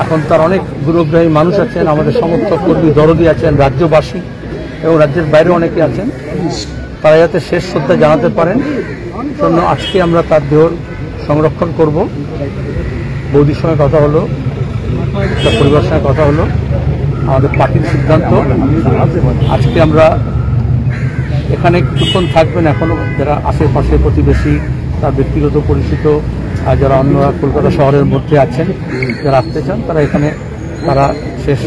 এখন তার অনেক দূরগ্রাহী মানুষ আছেন, আমাদের সমর্থক কর্মী দরদি আছেন, রাজ্যবাসী এবং রাজ্যের বাইরে অনেকে আছেন, তারা যাতে শেষ শ্রদ্ধা জানাতে পারেন জন্য আজকে আমরা তার দেহ সংরক্ষণ করব। বৌদির সঙ্গে কথা হলো, তার পরিবারের সঙ্গে কথা হলো, আমাদের পার্টির সিদ্ধান্ত আজকে আমরা এখানে কিছুক্ষণ থাকবেন। এখনও যারা আশেপাশে প্রতিবেশী, তার ব্যক্তিগত পরিচিত আর যারা অন্যরা কলকাতা শহরের মধ্যে আছেন, যারা আসতে চান তারা এখানে তারা শেষ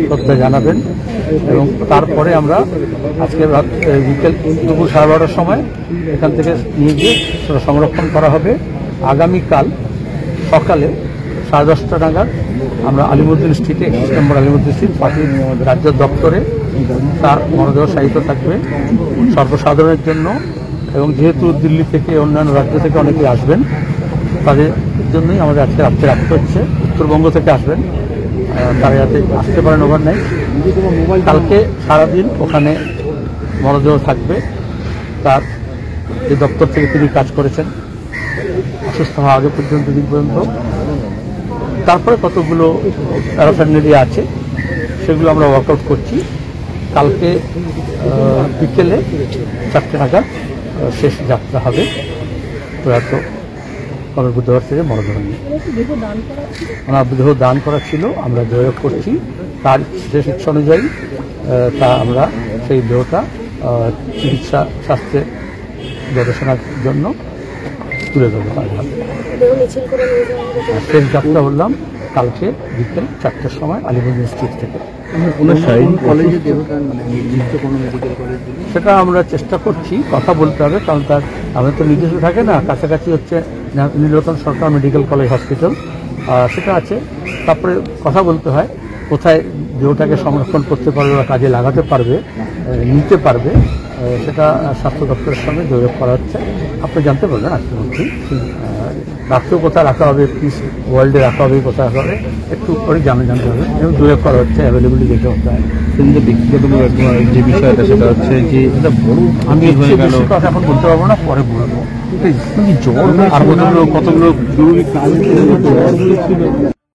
শ্রদ্ধা জানাবেন এবং তারপরে আমরা আজকে বিকেল দুপুর 12:30টার সময় এখান থেকে নিয়ে গিয়ে সেটা সংরক্ষণ করা হবে। আগামীকাল সকালে 10:30 নাগাদ আমরা আলিমুদ্দিন স্ট্রিটে 21 নম্বর আলিমুদ্দিন স্ট্রিট পার্টির রাজ্য দপ্তরে তার মরদেহ সাহিত্য থাকবে সর্বসাধারণের জন্য। এবং যেহেতু দিল্লি থেকে অন্যান্য রাজ্য থেকে অনেকে আসবেন, তাদের জন্যই আমাদের আজকে রাত্রে রাখতে হচ্ছে। উত্তরবঙ্গ থেকে আসবেন, তারা যাতে আসতে পারেন ওভারনাইট। কালকে সারাদিন ওখানে মরদেহ থাকবে। তার যে দপ্তর থেকে তিনি কাজ করেছেন অসুস্থ হওয়া আগে পর্যন্ত দিন পর্যন্ত। তারপরে কতগুলো প্যারাফার্নালিয়া আছে সেগুলো আমরা ওয়ার্কআউট করছি। কালকে বিকেলে 4টে নাগাদ শেষ যাত্রা হবে প্রয়াত কমল বুদ্ধবার থেকে মরদেহ নিয়ে। ওনার দেহ দান করা ছিল, আমরা যোগাযোগ করছি। তার শেষ ইচ্ছা অনুযায়ী তা আমরা সেই দেহটা চিকিৎসা স্বাস্থ্যে গবেষণার জন্য তুলে ধরবো তার হাতে। শেষ যাত্রা বললাম কালকে বিকেল 4টার সময় আলিগঞ্জ স্ট্রিট থেকে। সেটা আমরা চেষ্টা করছি, কথা বলতে হবে, কারণ তার আমাদের তো নির্দেশ থাকে না। কাছাকাছি হচ্ছে নীলরতন সরকার মেডিকেল কলেজ হসপিটাল, সেটা আছে। তারপরে কথা বলতে হয় কোথায় দেহটাকে সংরক্ষণ করতে পারবে বা কাজে লাগাতে পারবে, নিতে পারবে, সেটা স্বাস্থ্য দপ্তরের সঙ্গে যোগাযোগ করা হচ্ছে। আপনি জানতে পারবেন আজকে বলছি রাখতেও কোথায় রাখা হবে, পিস ওয়ার্ল্ডে রাখা হবে, কোথায় রাখা হবে, একটু করে জানতে হবে এবং যোগাযোগ করা হচ্ছে, অ্যাভেলেবিলিটি দেখে হতে হয়। সেদিন যে ব্যক্তিগত যে বিষয়টা সেটা হচ্ছে যে এটা বড় আমি কথা এখন বলতে পারবো না, পরে বলবো। জ্বর আর কতগুলো জরুরি কাজ ছিল।